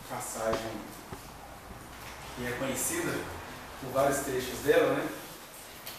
passagem que é conhecida por vários trechos dela, né?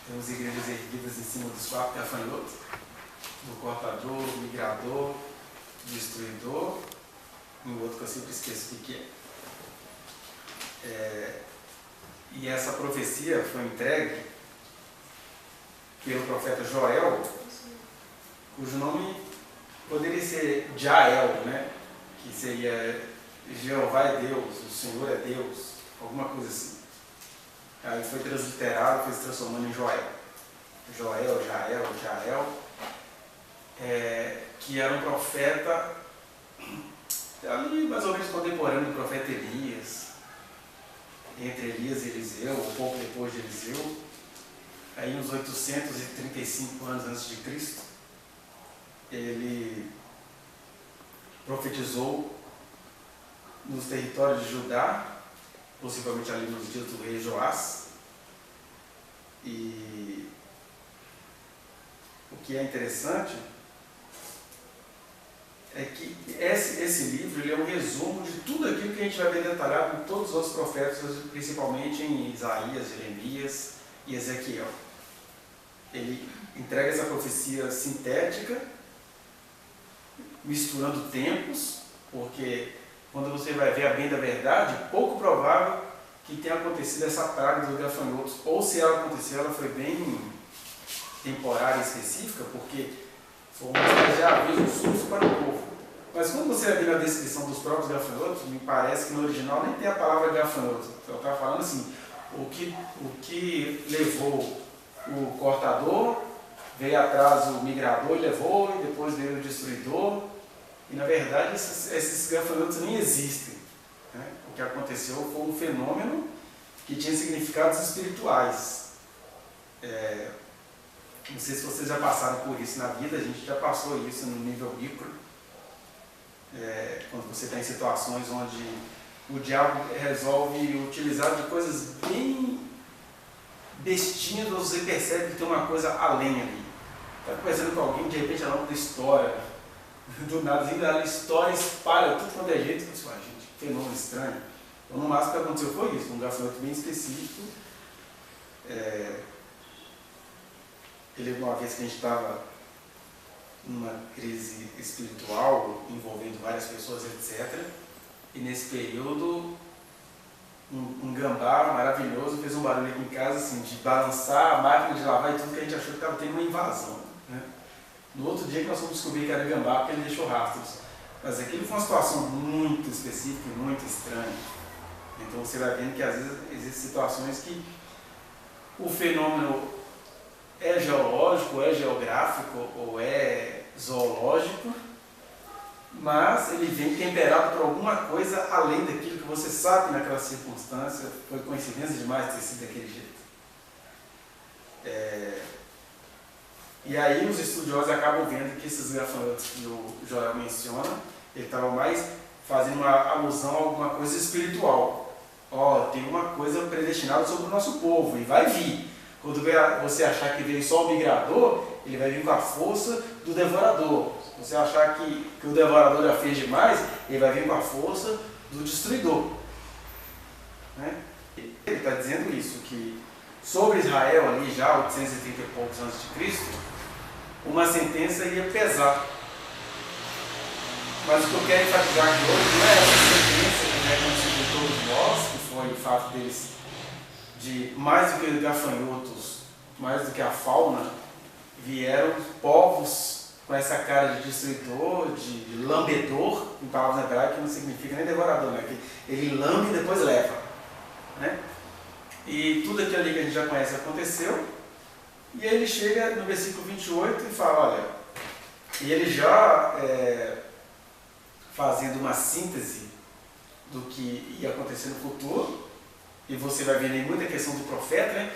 Temos igrejas erguidas em cima dos 4 gafanhotos, do cortador, migrador, destruidor, e um outro que eu sempre esqueço o que é. E essa profecia foi entregue pelo profeta Joel, cujo nome poderia ser Jael, né? Que seria Jeová é Deus, o Senhor é Deus, alguma coisa assim. Aí foi transliterado, foi se transformando em Joel. Joel, Jael, que era um profeta ali mais ou menos contemporâneo do profeta Elias, entre Elias e Eliseu, um pouco depois de Eliseu, aí uns 835 anos antes de Cristo, ele profetizou nos territórios de Judá, possivelmente ali nos dias do rei Joás. E o que é interessante é que esse livro ele é um resumo de tudo aquilo que a gente vai ver detalhado em todos os outros profetas, principalmente em Isaías, Jeremias e Ezequiel. Ele entrega essa profecia sintética, misturando tempos, porque quando você vai ver a bem da verdade, pouco provável que tenha acontecido essa praga dos gafanhotos, ou se ela aconteceu, ela foi bem temporária e específica, porque foi uma espécie de aviso, um susto para o povo. Mas quando você vai ver na descrição dos próprios gafanhotos, me parece que no original nem tem a palavra gafanhoto. Então está falando assim, o que levou o cortador, veio atrás o migrador e levou, e depois veio o destruidor. E na verdade esses gafanhotos nem existem, né? O que aconteceu foi um fenômeno que tinha significados espirituais. Não sei se vocês já passaram por isso na vida, a gente já passou isso no nível micro. Quando você está em situações onde o diabo resolve utilizar de coisas bem bestinhas, você percebe que tem uma coisa além ali. Está conversando com alguém, de repente ela conta história, do nada, a história espalha tudo quanto é jeito, pessoal, gente, que fenômeno estranho. Então, no máximo que aconteceu foi isso, um gafanhoto bem específico. Uma vez que a gente estava numa crise espiritual, envolvendo várias pessoas, etc. E nesse período, um gambá maravilhoso fez um barulho aqui em casa, assim, de balançar a máquina de lavar e tudo, que a gente achou que estava tendo uma invasão, né? No outro dia que nós fomos descobrir que era gambá, porque ele deixou rastros. Mas aquilo foi uma situação muito específica e muito estranha. Então você vai vendo que às vezes existem situações que o fenômeno é geológico, é geográfico ou é zoológico, mas ele vem temperado por alguma coisa além daquilo que você sabe naquela circunstância. Foi coincidência demais ter sido daquele jeito. E aí os estudiosos acabam vendo que esses gafanhotos que o Joel menciona, ele estava mais fazendo uma alusão a alguma coisa espiritual. Tem uma coisa predestinada sobre o nosso povo, e vai vir. Quando você achar que veio só o migrador, ele vai vir com a força do devorador. Se você achar que o devorador já fez demais, ele vai vir com a força do destruidor. Né? Ele está dizendo isso, que sobre Israel, ali já 830 e poucos anos de Cristo, uma sentença ia pesar. Mas o que eu quero enfatizar aqui hoje não é essa sentença que é conhecida por todos nós, que foi o fato deles, de mais do que gafanhotos, mais do que a fauna, vieram povos com essa cara de destruidor, de lambedor, em palavras hebraicas, que não significa nem devorador, né? Que ele lambe e depois leva, né? E tudo aquilo ali que a gente já conhece aconteceu, e aí ele chega no versículo 28 e fala, olha, e ele já fazendo uma síntese do que ia acontecer no futuro, e você vai ver aí muita questão do profeta, né?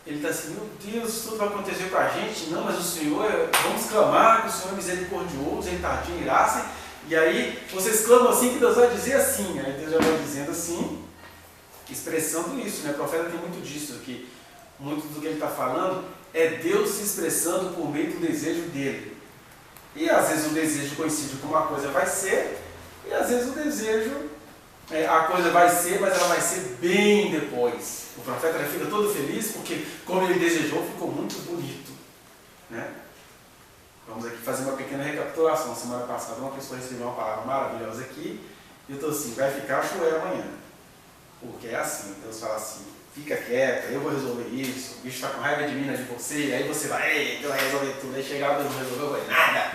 Ele está assim, meu Deus, tudo vai acontecer com a gente, não, mas o Senhor, vamos clamar que o Senhor é misericordioso, ele tardio em graça, e aí vocês clamam assim que Deus vai dizer assim, aí Deus já vai dizendo assim, expressando isso, né? O profeta tem muito disso, que muito do que ele está falando é Deus se expressando por meio do desejo dele. E às vezes o desejo coincide com uma coisa vai ser, e às vezes o desejo a coisa vai ser, mas ela vai ser bem depois. O profeta já fica todo feliz porque, como ele desejou, ficou muito bonito. Né? Vamos aqui fazer uma pequena recapitulação. Semana passada uma pessoa recebeu uma palavra maravilhosa aqui e eu estou assim, vai ficar chué amanhã. Porque é assim, Deus fala assim, fica quieta, eu vou resolver isso, o bicho está com raiva de mim, de você, aí você vai, Deus vai resolver tudo, aí chega lá, Deus não resolveu nada.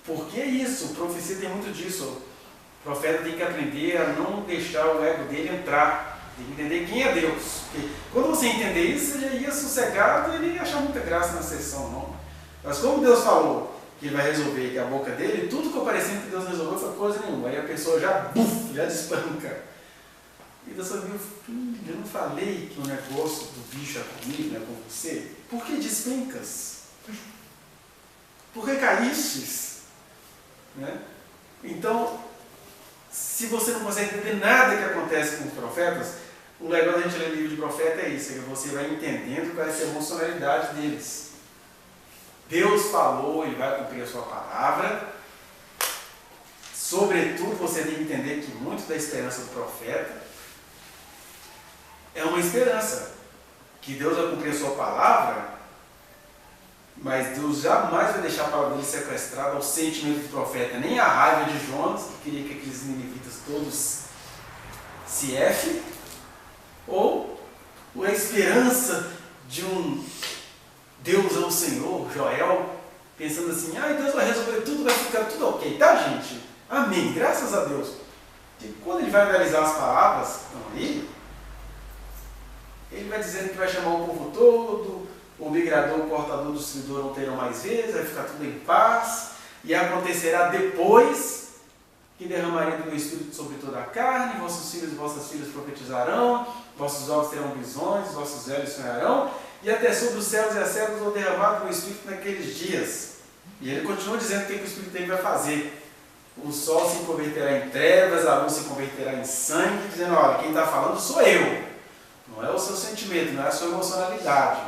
Por que isso? Profecia tem muito disso. O profeta tem que aprender a não deixar o ego dele entrar, tem que entender quem é Deus. Porque quando você entender isso, você já ia sossegado e ele ia achar muita graça na sessão, não. Mas como Deus falou que ele vai resolver que a boca dele, tudo que parecendo que Deus resolveu foi coisa nenhuma. Aí a pessoa já despanca. E Deus falou, meu filho, eu não falei que o negócio do bicho é comigo, não é com você? Por que despencas? Por que caístes? Né? Então, se você não consegue entender nada que acontece com os profetas, o legal da gente ler livro de profeta é isso, é que você vai entendendo qual é essa emocionalidade deles. Deus falou, Ele vai cumprir a sua palavra. Sobretudo, você tem que entender que muito da esperança do profeta é uma esperança, que Deus vai cumprir a sua palavra, mas Deus jamais vai deixar a palavra dele sequestrada ao sentimento do profeta, nem a raiva de Jonas, que queria que aqueles ninivitas todos se F, ou a esperança de um Deus é o Senhor, Joel, pensando assim, Deus vai resolver tudo, vai ficar tudo ok, tá gente? Amém, graças a Deus. E quando ele vai analisar as palavras que estão aí, ele vai dizendo que vai chamar o povo todo, o migrador, o portador do destruidor não terão mais vezes, vai ficar tudo em paz, e acontecerá depois que derramarei do meu espírito sobre toda a carne, vossos filhos e vossas filhas profetizarão, vossos jovens terão visões, vossos velhos sonharão, e até sobre os céus e as céus vou derramar do meu espírito naqueles dias. E ele continua dizendo o que o espírito dele vai fazer. O sol se converterá em trevas, a luz se converterá em sangue, dizendo, olha, quem está falando sou eu. Não é o seu sentimento, não é a sua emocionalidade.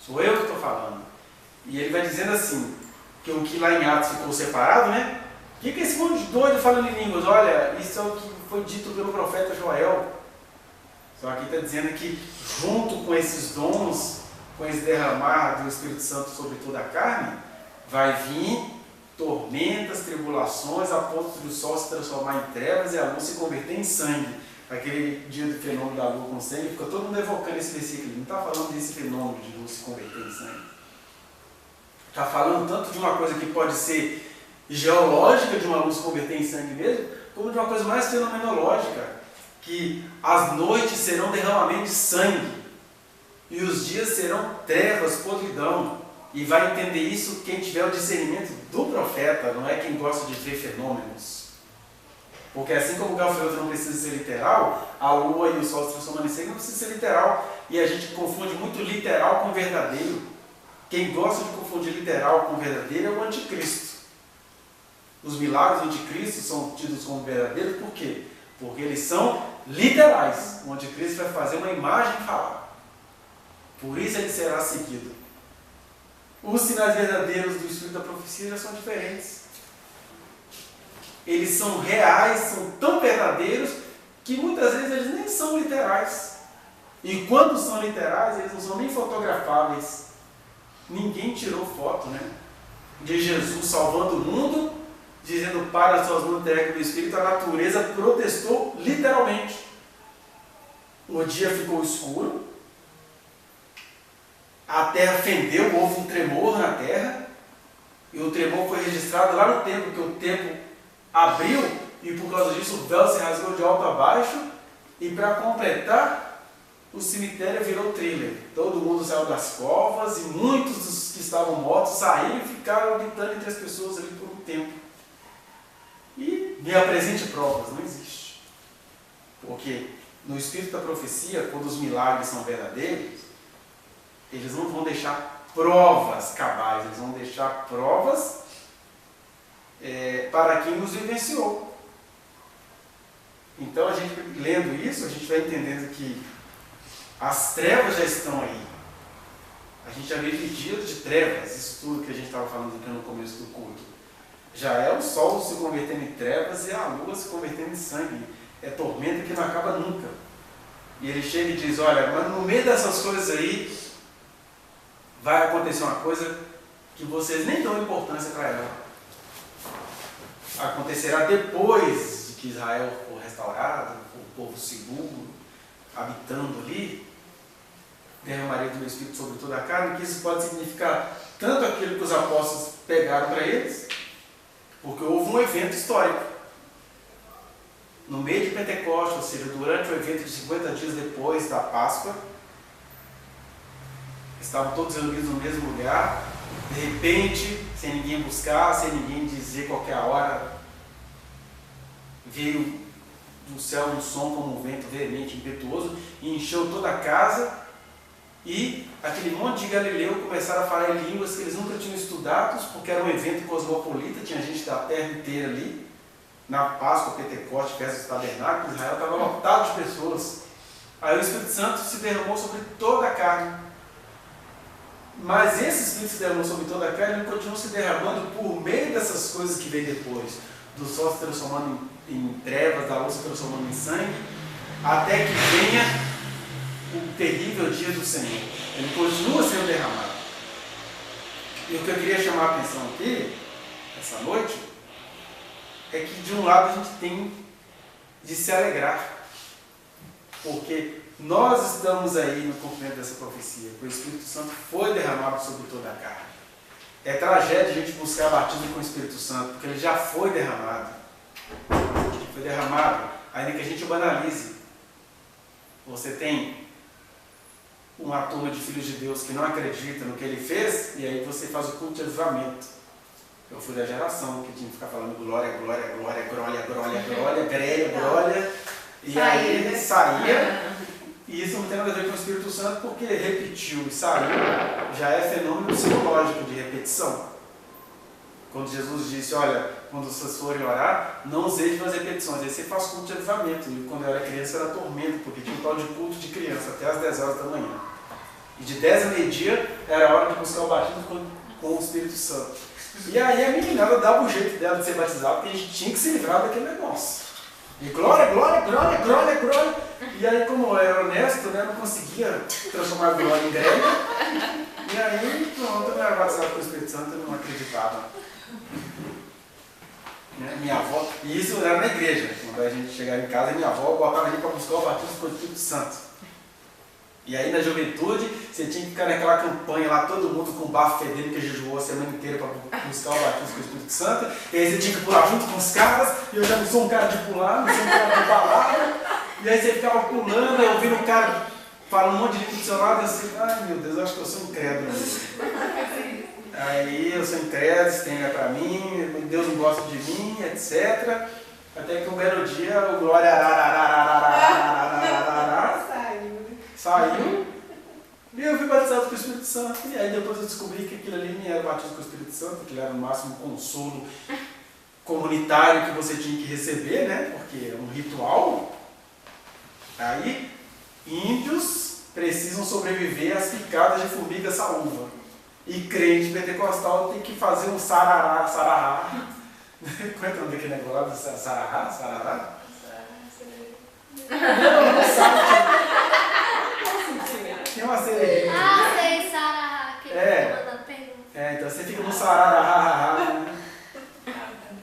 Sou eu que estou falando. E ele vai dizendo assim, que o que lá em Atos ficou separado, né? O que é esse monte de doido falando em línguas? Olha, isso é o que foi dito pelo profeta Joel. Então aqui está dizendo que junto com esses dons, com esse derramar do Espírito Santo sobre toda a carne, vai vir tormentas, tribulações, a ponto de o sol se transformar em trevas e a luz se converter em sangue. Aquele dia do fenômeno da lua com sangue, fica todo mundo evocando esse versículo. Não está falando desse fenômeno de luz se converter em sangue. Está falando tanto de uma coisa que pode ser geológica, de uma luz se converter em sangue mesmo, como de uma coisa mais fenomenológica, que as noites serão derramamento de sangue e os dias serão trevas, podridão. E vai entender isso quem tiver o discernimento do profeta, não é quem gosta de ver fenômenos. Porque assim como o gafanhoto não precisa ser literal, a lua e o sol se transformando em sangue não precisa ser literal. E a gente confunde muito literal com verdadeiro. Quem gosta de confundir literal com verdadeiro é o anticristo. Os milagres do anticristo são tidos como verdadeiros por quê? Porque eles são literais. O anticristo vai fazer uma imagem falar. Por isso ele será seguido. Os sinais verdadeiros do Espírito da profecia já são diferentes. Eles são reais, são tão verdadeiros, que muitas vezes eles nem são literais. E quando são literais, eles não são nem fotografáveis. Ninguém tirou foto, né? De Jesus salvando o mundo, dizendo para as suas mãos entregue do Espírito, a natureza protestou literalmente. O dia ficou escuro, a terra fendeu, houve um tremor na terra, e o tremor foi registrado lá no templo, porque o templo abriu, e por causa disso o véu se rasgou de alto a baixo, e para completar, o cemitério virou thriller. Todo mundo saiu das covas, e muitos dos que estavam mortos saíram e ficaram habitando entre as pessoas ali por um tempo. E me apresente provas, não existe. Porque no espírito da profecia, quando os milagres são verdadeiros, eles não vão deixar provas cabais, eles vão deixar provas para quem nos vivenciou. Então, a gente lendo isso, a gente vai entendendo que as trevas já estão aí. A gente já vive dias de trevas, isso tudo que a gente estava falando aqui no começo do culto. Já é o sol se convertendo em trevas e a lua se convertendo em sangue. É tormenta que não acaba nunca. E ele chega e diz, olha, mas no meio dessas coisas aí, vai acontecer uma coisa que vocês nem dão importância para ela. Acontecerá depois de que Israel for restaurado, o povo seguro, habitando ali, derramaria do meu Espírito sobre toda a carne, que isso pode significar tanto aquilo que os apóstolos pegaram para eles, porque houve um evento histórico. No meio de Pentecostes, ou seja, durante o evento de 50 dias depois da Páscoa, estavam todos reunidos no mesmo lugar, de repente, sem ninguém buscar, sem ninguém dizer qualquer hora, veio do céu um som como um vento veemente, impetuoso, e encheu toda a casa, e aquele monte de galileu começaram a falar em línguas que eles nunca tinham estudado, porque era um evento cosmopolita, tinha gente da terra inteira ali. Na Páscoa, Pentecostes, festa dos tabernáculos, Israel estava lotado de pessoas. Aí o Espírito Santo se derramou sobre toda a carne. Mas esse Espírito se derramou sobre toda a carne, ele continua se derramando por meio dessas coisas que vem depois. Do sol se transformando em trevas, da luz se transformando em sangue, até que venha o terrível dia do Senhor. Ele continua sendo derramado. E o que eu queria chamar a atenção aqui, essa noite, é que de um lado a gente tem de se alegrar, porque nós estamos aí no cumprimento dessa profecia, que o Espírito Santo foi derramado sobre toda a carne. É tragédia a gente buscar batismo com o Espírito Santo, porque ele já foi derramado. Ele foi derramado, ainda que a gente o banalize. Você tem uma turma de filhos de Deus que não acredita no que ele fez, e aí você faz o culto de avivamento. Eu fui da geração que tinha que ficar falando glória, glória, glória, glória, glória, glória, greia, glória, e aí saía, e isso não tem nada a ver com o Espírito Santo, porque repetiu e saiu, já é fenômeno psicológico de repetição. Quando Jesus disse, olha, quando vocês forem orar, não usei de fazer repetições, aí você faz culto de avivamento, e quando eu era criança era tormento, porque tinha um tal de culto de criança, até às 10 horas da manhã. E de 10 a meio-dia era a hora de buscar o batismo com o Espírito Santo. E aí a meninada dava o jeito dela de ser batizada, porque a gente tinha que se livrar daquele negócio. E glória, glória, glória, glória, glória. E aí, como eu era honesto, né, não conseguia transformar a glória em grega. E aí, pronto, eu era batizado com o Espírito Santo, eu não acreditava. Né? Minha avó, e isso era na igreja. Quando a gente chegava em casa, minha avó botava a gente para buscar o batismo com o Espírito Santo. E aí na juventude, você tinha que ficar naquela campanha lá, todo mundo com bafo fedendo, que jejuou a semana inteira para buscar o batismo com o Espírito Santo. E aí você tinha que pular junto com os caras, e eu já não sou um cara de pular, não sou um cara de palavra. E aí você ficava pulando, aí ouvindo um cara falando um monte de língua do seu lado, e assim, ai meu Deus, eu acho que eu sou incrédulo. Aí eu sou incrédulo, isso tem para mim, Deus não gosta de mim, etc. Até que um belo dia o glória saiu, e eu fui batizado com o Espírito Santo. E aí depois eu descobri que aquilo ali nem era batismo com o Espírito Santo, que era no máximo um consolo comunitário que você tinha que receber, né? Porque é um ritual. Aí, índios precisam sobreviver às picadas de formiga saúva. E crente pentecostal tem que fazer um sarará, sarará. Qual é o nome daquele negócio lá? Sarará, sarará? Não sabe. Tem uma série. Ah, sei, sarará, que ele tá mandando pergunta. Então você fica no sarará,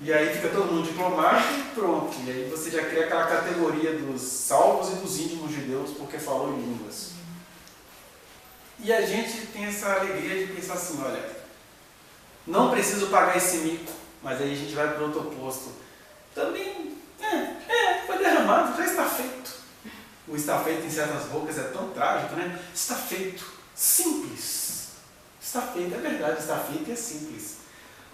e aí fica todo mundo diplomático e pronto. E aí você já cria aquela categoria dos salvos e dos íntimos de Deus porque falou em línguas. E a gente tem essa alegria de pensar assim, olha, não preciso pagar esse mico, mas aí a gente vai para o outro oposto. Também, foi derramado, já está feito. O está feito em certas bocas é tão trágico, né? Está feito, simples. Está feito, é verdade, está feito e é simples.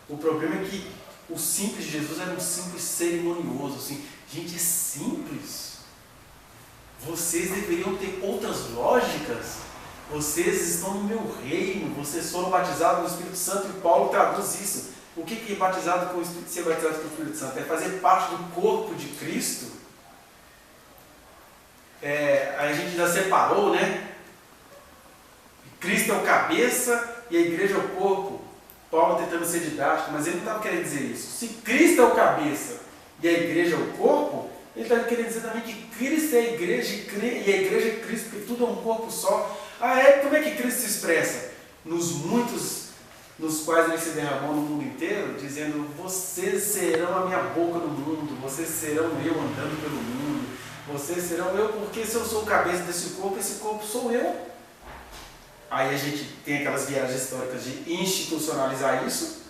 O problema é que o simples de Jesus era um simples cerimonioso, assim. Gente, é simples. Vocês deveriam ter outras lógicas. Vocês estão no meu reino, vocês foram batizados no Espírito Santo, e Paulo traduz isso. O que é ser batizado com o Espírito Santo? É fazer parte do corpo de Cristo. A gente já separou, né? Cristo é o cabeça e a igreja é o corpo. Paulo tentando ser didático, mas ele não estava querendo dizer isso. Se Cristo é o cabeça e a igreja é o corpo, ele está querendo dizer também que Cristo é a igreja e a igreja é Cristo, porque tudo é um corpo só. Como é que Cristo se expressa? Nos muitos nos quais ele se derramou no mundo inteiro, dizendo: vocês serão a minha boca no mundo, vocês serão eu andando pelo mundo, vocês serão eu, porque se eu sou o cabeça desse corpo, esse corpo sou eu. Aí a gente tem aquelas viagens históricas de institucionalizar isso.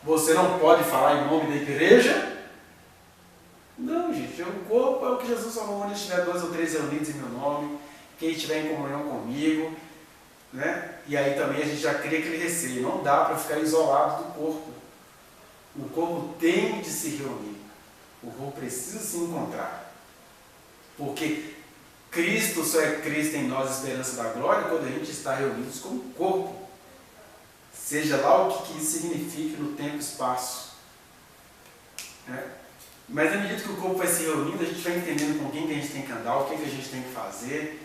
Você não pode falar em nome da igreja. Não, gente, o corpo é o que Jesus falou: onde estiver 2 ou 3 reunidos em meu nome, quem estiver em comunhão comigo, né? E aí também a gente já crê que ele recebe. Não dá para ficar isolado do corpo. O corpo tem de se reunir. O corpo precisa se encontrar. Porque Cristo só é Cristo em nós, esperança da glória, quando a gente está reunidos como corpo. Seja lá o que isso signifique no tempo e espaço. Né? Mas à medida que o corpo vai se reunindo, a gente vai entendendo com quem que a gente tem que andar, o que a gente tem que fazer.